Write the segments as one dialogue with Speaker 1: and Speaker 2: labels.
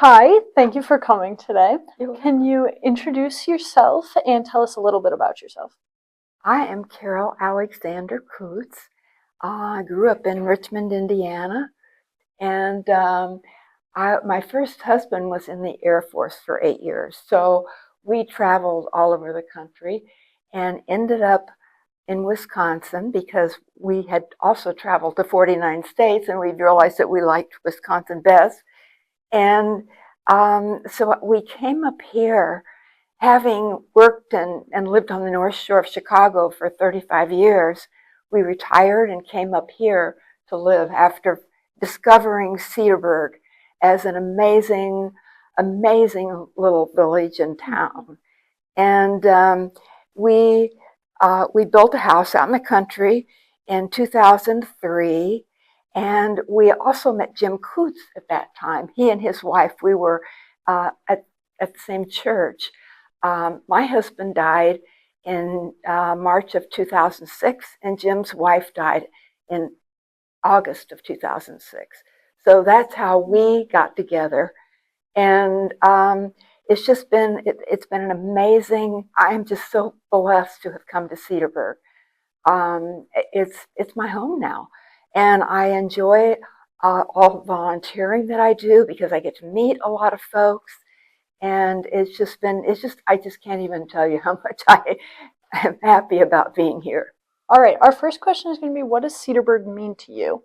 Speaker 1: Hi, thank you for coming today.
Speaker 2: You-
Speaker 1: Can you introduce yourself and tell us a little bit about yourself?
Speaker 2: I am Carol Alexander Coutts. I grew up in Richmond, Indiana, and my first husband was in the Air Force for 8 years. So we traveled all over the country and ended up in Wisconsin because we had also traveled to 49 states and we realized that we liked Wisconsin best. And so we came up here having worked and lived on the North Shore of Chicago for 35 years. We retired and came up here to live after discovering Cedarburg as an amazing, amazing little village and town. And we built a house out in the country in 2003, and we also met Jim Coutts at that time. He and his wife, we were at the same church. My husband died in March of 2006, and Jim's wife died in August of 2006. So that's how we got together. And it's just been it's been an amazing. I'm just so blessed to have come to Cedarburg. It's my home now, and I enjoy all the volunteering that I do because I get to meet a lot of folks, and I just can't even tell you how much I am happy about being here.
Speaker 1: All right, our first question is going to be, what does Cedarburg mean to you?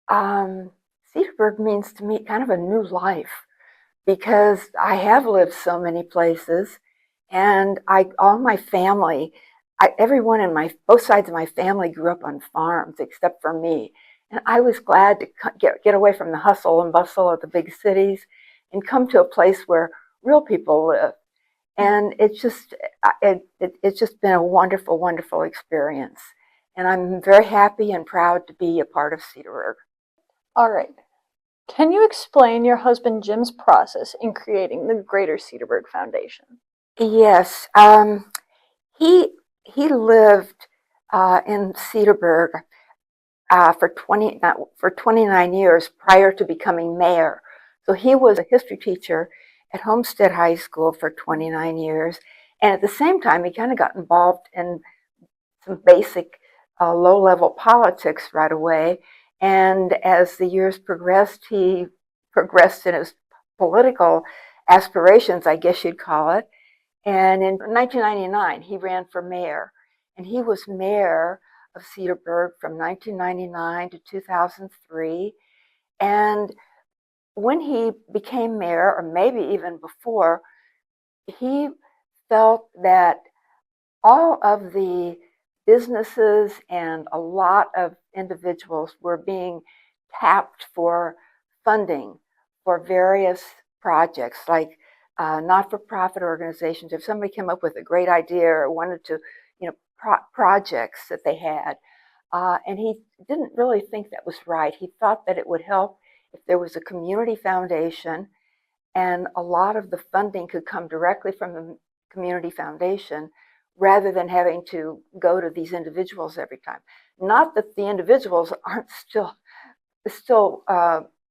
Speaker 2: Um, Cedarburg means to me kind of a new life because I have lived so many places, and all my family, everyone in both sides of my family grew up on farms except for me, and I was glad to get away from the hustle and bustle of the big cities and come to a place where real people live. And it's just been a wonderful, wonderful experience, and I'm very happy and proud to be a part of Cedarburg.
Speaker 1: All right. Can you explain your husband Jim's process in creating the Greater Cedarburg Foundation?
Speaker 2: Yes, he he lived in Cedarburg for 29 years prior to becoming mayor. So he was a history teacher at Homestead High School for 29 years, and at the same time, he kind of got involved in some basic low-level politics right away. And as the years progressed, he progressed in his political aspirations, I guess you'd call it. And in 1999, he ran for mayor, and he was mayor of Cedarburg from 1999 to 2003. And when he became mayor, or maybe even before, he felt that all of the businesses and a lot of individuals were being tapped for funding for various projects, like not-for-profit organizations. If somebody came up with a great idea or wanted to, projects that they had, and he didn't really think that was right. He thought that it would help if there was a community foundation, and a lot of the funding could come directly from the community foundation rather than having to go to these individuals every time. Not that the individuals aren't still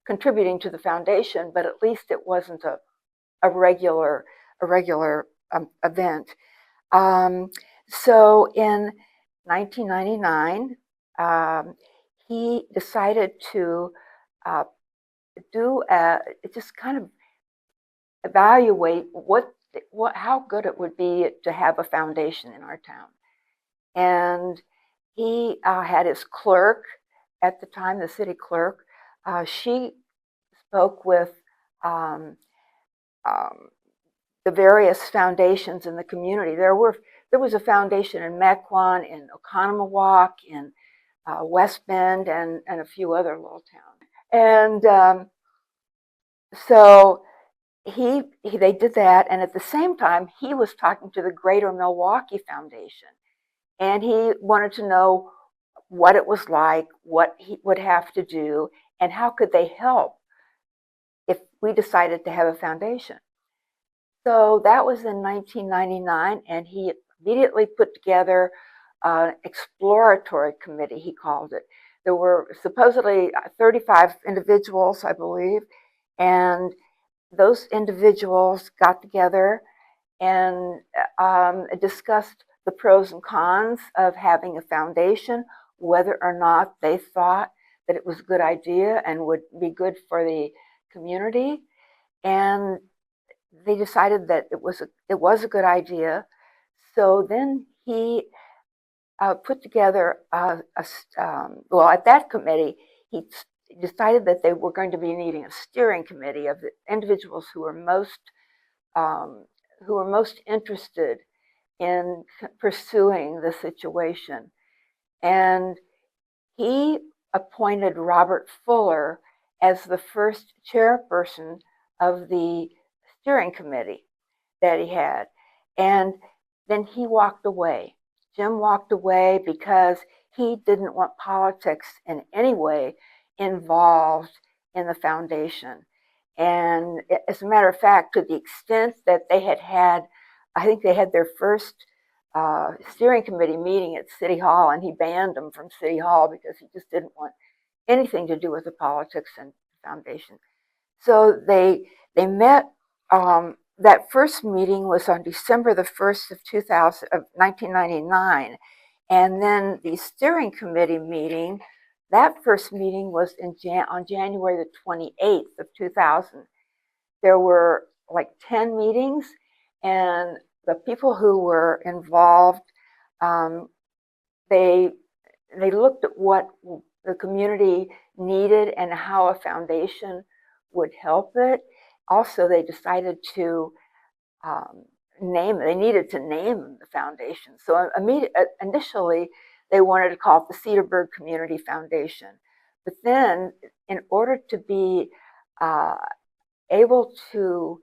Speaker 2: contributing to the foundation, but at least it wasn't a regular event. So in 1999, he decided to just kind of evaluate how good it would be to have a foundation in our town. And he had his clerk at the time, the city clerk. She spoke with um, um, the various foundations in the community. There was a foundation in Mequon, in Oconomowoc, in West Bend, and a few other little towns. And so they did that, and at the same time, he was talking to the Greater Milwaukee Foundation, and he wanted to know what it was like, what he would have to do, and how could they help if we decided to have a foundation. So that was in 1999, and he immediately put together an exploratory committee, he called it. There were supposedly 35 individuals, I believe, and those individuals got together and discussed the pros and cons of having a foundation, whether or not they thought that it was a good idea and would be good for the community. And they decided that it was a good idea. So then he put together well, at that committee, he decided that they were going to be needing a steering committee of the individuals who were most interested in pursuing the situation. And he appointed Robert Fuller as the first chairperson of the steering committee that he had. And then he walked away. Jim walked away because he didn't want politics in any way involved in the foundation. And as a matter of fact, to the extent that they had, I think they had their first steering committee meeting at City Hall, and he banned them from City Hall because he just didn't want anything to do with the politics and the foundation. So they met. That first meeting was on December the 1st of 1999, and then the steering committee meeting. That first meeting was on January the 28th of 2000. There were like 10 meetings, and the people who were involved, they looked at what the community needed and how a foundation would help it. Also, they decided to they needed to name the foundation. So initially, they wanted to call it the Cedarburg Community Foundation. But then, in order to be able to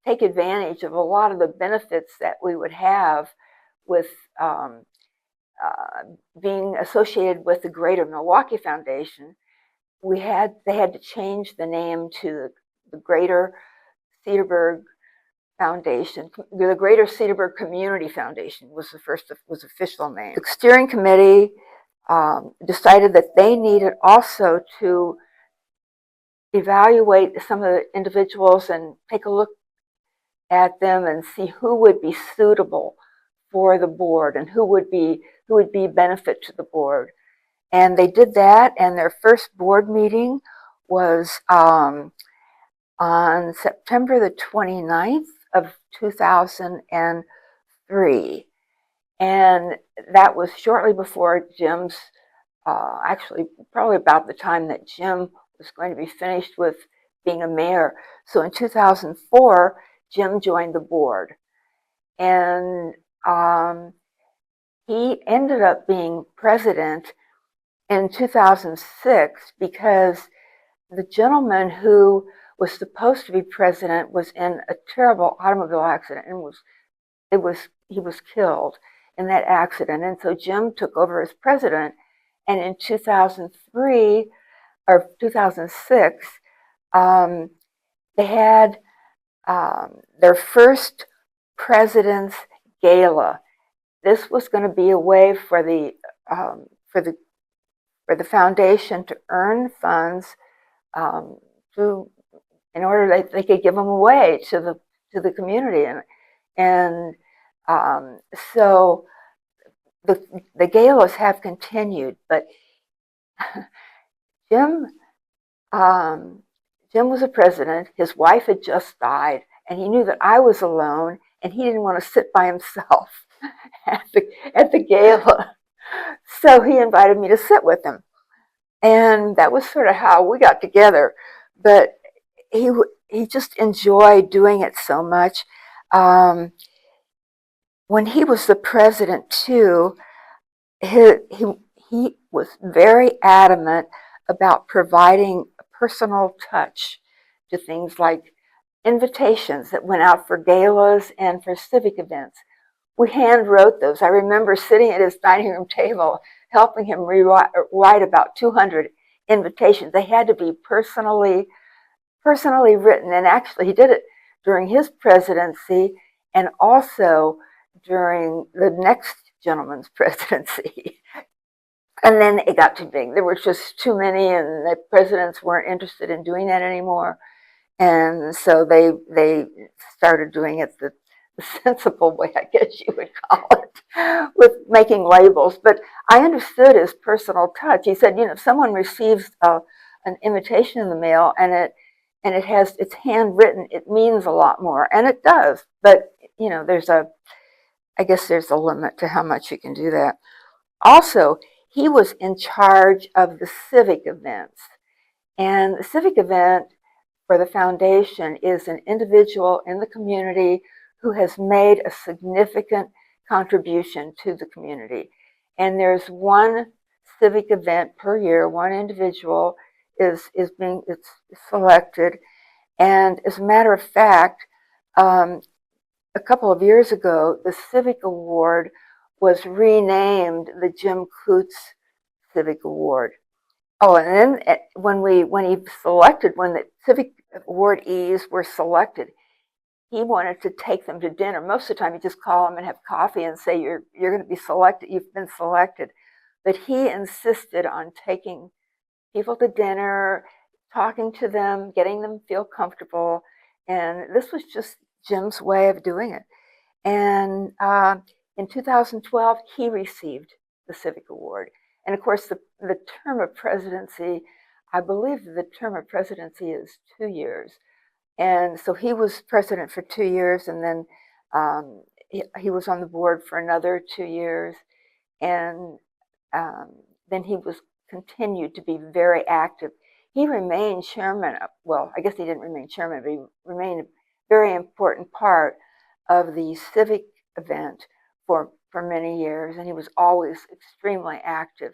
Speaker 2: take advantage of a lot of the benefits that we would have with being associated with the Greater Milwaukee Foundation, they had to change the name to the Greater Cedarburg Foundation. The Greater Cedarburg Community Foundation was was official name. The steering committee decided that they needed also to evaluate some of the individuals and take a look at them and see who would be suitable for the board and who would be benefit to the board. And they did that, and their first board meeting was on September the 29th of 2003. And that was shortly before Jim's, actually probably about the time that Jim was going to be finished with being a mayor. So in 2004, Jim joined the board. And he ended up being president in 2006 because the gentleman who was supposed to be president was in a terrible automobile accident and he was killed in that accident. And so Jim took over as president. And in 2003 or 2006, they had their first president's gala. This was going to be a way for the foundation to earn funds in order that they could give them away to the community, and so the galas have continued. But Jim was a president. His wife had just died, and he knew that I was alone, and he didn't want to sit by himself at the gala. So he invited me to sit with him. And that was sort of how we got together. But he just enjoyed doing it so much. When he was the president, too, he was very adamant about providing a personal touch to things like invitations that went out for galas and for civic events. We hand wrote those. I remember sitting at his dining room table helping him write about 200 invitations. They had to be personally written. And actually, he did it during his presidency and also during the next gentleman's presidency. And then it got too big. There were just too many, and the presidents weren't interested in doing that anymore. And so they started doing it the sensible way, I guess you would call it, with making labels. But I understood his personal touch. He said, if someone receives an invitation in the mail and it's handwritten, it means a lot more, and it does. But I guess there's a limit to how much you can do that. Also, he was in charge of the civic events, and the civic event for the foundation is an individual in the community who has made a significant contribution to the community. And there's one civic event per year, one individual is being selected. And as a matter of fact, a couple of years ago, the Civic Award was renamed the Jim Coutts Civic Award. Oh, and then when the Civic awardees were selected, he wanted to take them to dinner. Most of the time, you just call them and have coffee and say you're going to be selected. You've been selected, but he insisted on taking people to dinner, talking to them, getting them to feel comfortable, and this was just Jim's way of doing it. And in 2012, he received the Civic Award. And of course, the term of presidency, I believe the term of presidency is 2 years. And so he was president for 2 years, and then he was on the board for another 2 years. And then he was continued to be very active. He remained chairman. Well, I guess he didn't remain chairman, but he remained a very important part of the civic event for many years, and he was always extremely active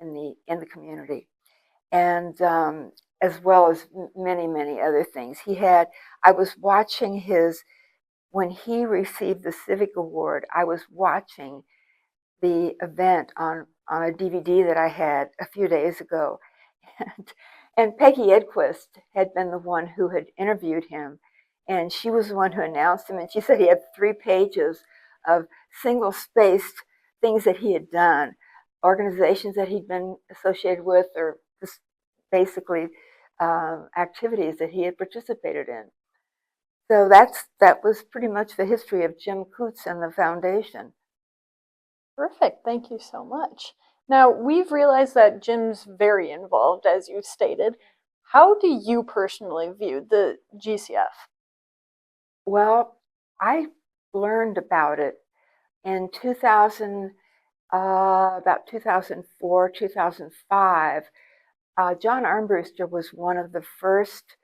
Speaker 2: in the community, and as well as many other things. I was watching when he received the Civic Award, I was watching the event on a DVD that I had a few days ago, and Peggy Edquist had been the one who had interviewed him, and she was the one who announced him, and she said he had 3 pages of single-spaced things that he had done, organizations that he'd been associated with, or just basically activities that he had participated in. So that was pretty much the history of Jim Coutts and the foundation.
Speaker 1: Perfect. Thank you so much. Now, we've realized that Jim's very involved, as you stated. How do you personally view the GCF?
Speaker 2: Well, I learned about it in about 2004, 2005. John Armbruster was one of the first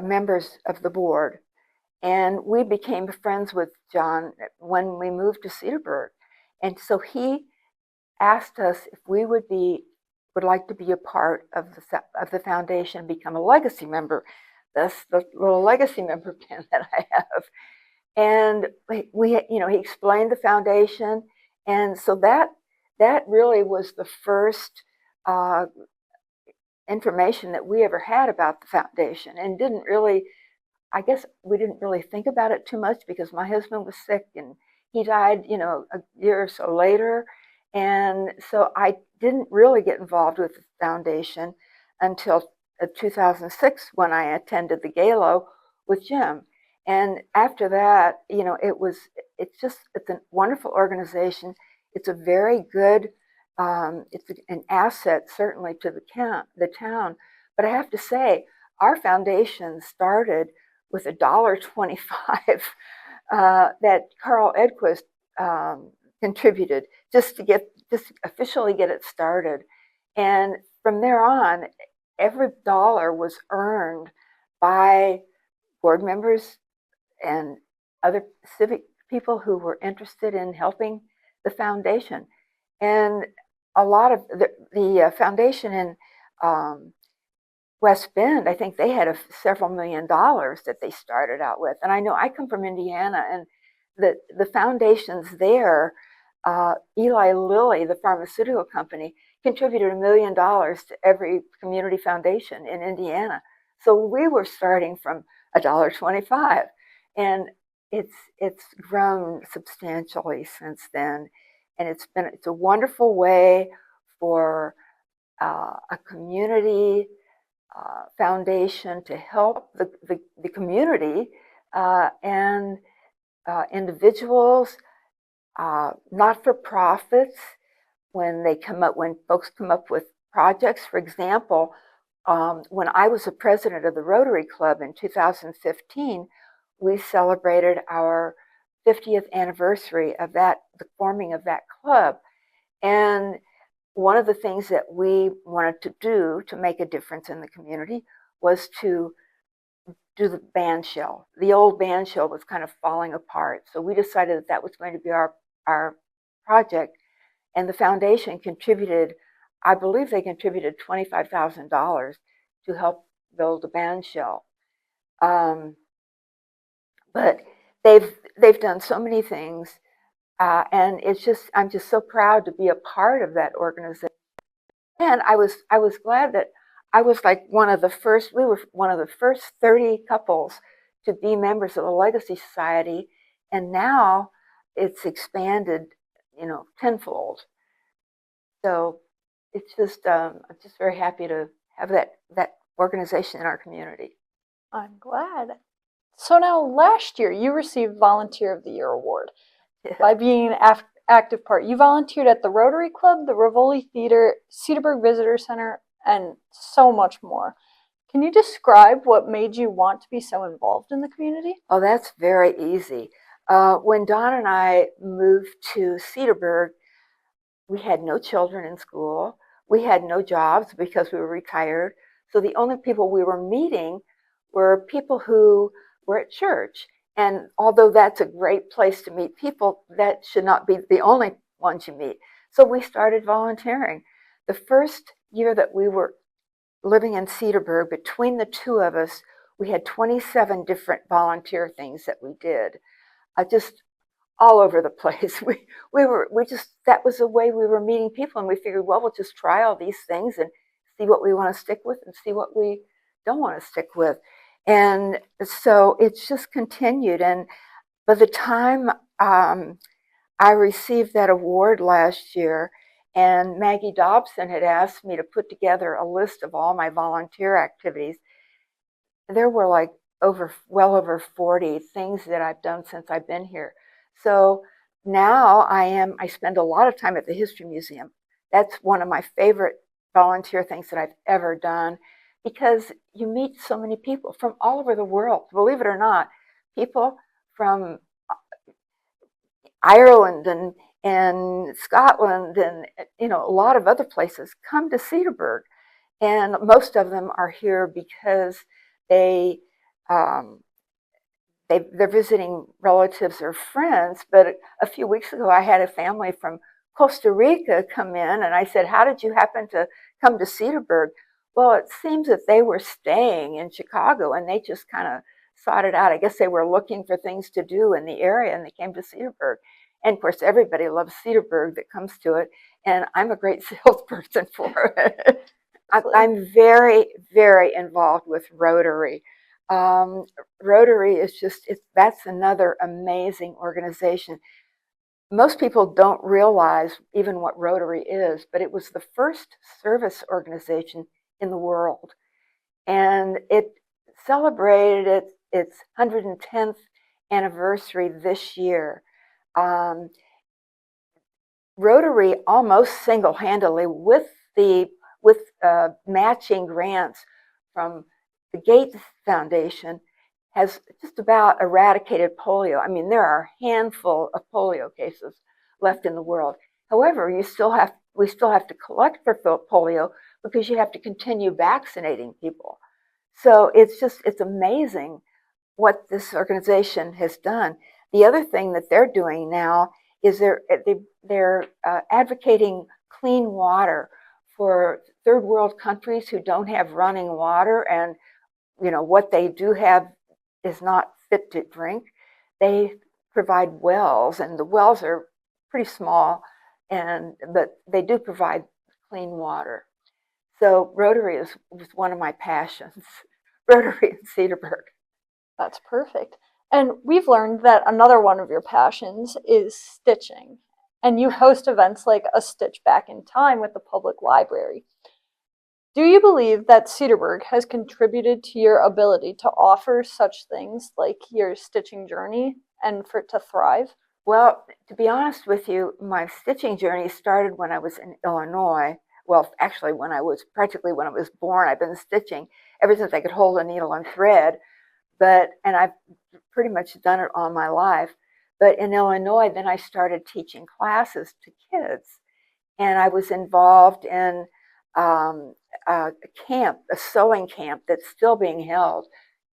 Speaker 2: members of the board, and we became friends with John when we moved to Cedarburg. And so he asked us if we would like to be a part of the foundation, become a legacy member. That's the little legacy member pin that I have. And he explained the foundation, and so that really was the first information that we ever had about the foundation, and I guess we didn't really think about it too much because my husband was sick and he died, a year or so later. And so I didn't really get involved with the foundation until 2006 when I attended the gala with Jim. And after that, it's a wonderful organization. It's a very good, it's an asset certainly to the town. But I have to say, our foundation started with $1.25 that Carl Edquist contributed just to officially get it started. And from there on, every dollar was earned by board members and other civic people who were interested in helping the foundation. And a lot of the foundation in West Bend, I think they had several $1 million that they started out with. And I know I come from Indiana, and the foundations there, Eli Lilly, the pharmaceutical company, contributed $1 million to every community foundation in Indiana. So we were starting from $1.25, and it's grown substantially since then. And it's a wonderful way for a community foundation to help the community and individuals, not-for-profits, when folks come up with projects. For example, when I was the president of the Rotary Club in 2015, we celebrated our 50th anniversary of the forming of that club. And one of the things that we wanted to do to make a difference in the community was to do the band shell. The old band shell was kind of falling apart. So we decided that that was going to be our project. And the foundation contributed, I believe they contributed $25,000 to help build a band shell. But they've done so many things, and I'm just so proud to be a part of that organization. And I was glad that I was like we were one of the first 30 couples to be members of the Legacy Society, and now it's expanded, tenfold. So it's just, I'm just very happy to have that organization in our community.
Speaker 1: I'm glad. So now, last year, you received Volunteer of the Year award by being an active part. You volunteered at the Rotary Club, the Rivoli Theater, Cedarburg Visitor Center, and so much more. Can you describe what made you want to be so involved in the community?
Speaker 2: Oh, that's very easy. When Don and I moved to Cedarburg, we had no children in school. We had no jobs because we were retired. So the only people we were meeting were people who were at church. And although that's a great place to meet people, that should not be the only ones you meet. So we started volunteering. The first year that we were living in Cedarburg, between the two of us, we had 27 different volunteer things that we did. Just all over the place. That was the way we were meeting people, and we figured, well, we'll just try all these things and see what we want to stick with and see what we don't want to stick with. And so it's just continued. And by the time I received that award last year, and Maggie Dobson had asked me to put together a list of all my volunteer activities, there were like well over 40 things that I've done since I've been here. So now I spend a lot of time at the History Museum. That's one of my favorite volunteer things that I've ever done, because you meet so many people from all over the world. Believe it or not, people from Ireland and Scotland and a lot of other places come to Cedarburg, and most of them are here because they're visiting relatives or friends. But a few weeks ago, I had a family from Costa Rica come in, and I said, how did you happen to come to Cedarburg? Well, it seems that they were staying in Chicago, and they just kind of sought it out. I guess they were looking for things to do in the area, and they came to Cedarburg. And of course, everybody loves Cedarburg that comes to it, and I'm a great salesperson for it. I'm very, very involved with Rotary. Rotary is that's another amazing organization. Most people don't realize even what Rotary is, but it was the first service organization in the world. And it celebrated its 110th anniversary this year. Rotary almost single-handedly, with matching grants from the Gates Foundation, has just about eradicated polio. I mean, there are a handful of polio cases left in the world. However, we still have to collect for polio because you have to continue vaccinating people. So it's amazing what this organization has done. The other thing that they're doing now is they're advocating clean water for third world countries who don't have running water, and what they do have is not fit to drink. They provide wells, and the wells are pretty small, but they do provide clean water. So Rotary was one of my passions. Rotary in Cedarburg.
Speaker 1: That's perfect. And we've learned that another one of your passions is stitching. And you host events like A Stitch Back in Time with the public library. Do you believe that Cedarburg has contributed to your ability to offer such things like your stitching journey and for it to thrive?
Speaker 2: Well, to be honest with you, my stitching journey started when I was in Illinois. Well, actually, when I was born, I've been stitching ever since I could hold a needle and thread. And I've pretty much done it all my life. But in Illinois, then I started teaching classes to kids. And I was involved in a camp, a sewing camp that's still being held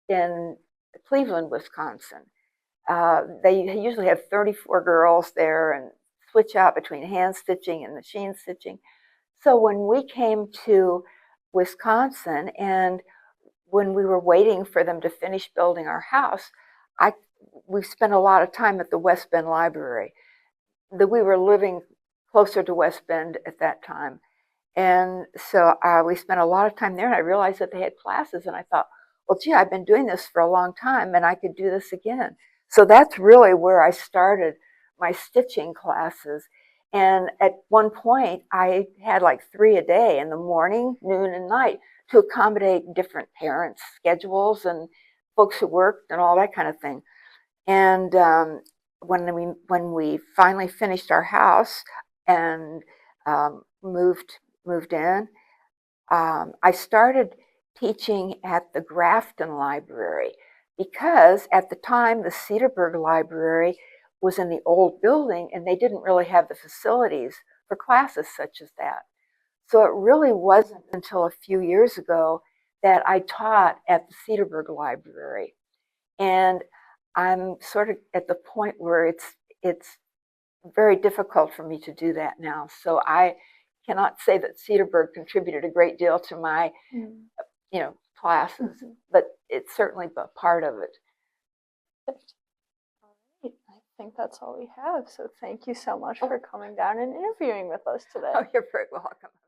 Speaker 2: in Cleveland, Wisconsin. They usually have 34 girls there and switch out between hand stitching and machine stitching. So when we came to Wisconsin and when we were waiting for them to finish building our house, we spent a lot of time at the West Bend Library. We were living closer to West Bend at that time. And so we spent a lot of time there, and I realized that they had classes, and I thought, well, gee, I've been doing this for a long time, and I could do this again. So that's really where I started my stitching classes. And at one point, I had like 3 a day in the morning, noon, and night to accommodate different parents' schedules and folks who worked and all that kind of thing. And when we finally finished our house and moved in, I started teaching at the Grafton Library because at the time the Cedarburg Library was in the old building and they didn't really have the facilities for classes such as that. So it really wasn't until a few years ago that I taught at the Cedarburg Library. And I'm sort of at the point where it's very difficult for me to do that now. So I cannot say that Cedarburg contributed a great deal to my, classes, but it's certainly a part of it.
Speaker 1: Perfect. All right. I think that's all we have. So thank you so much for coming down and interviewing with us today.
Speaker 2: Oh, you're very welcome.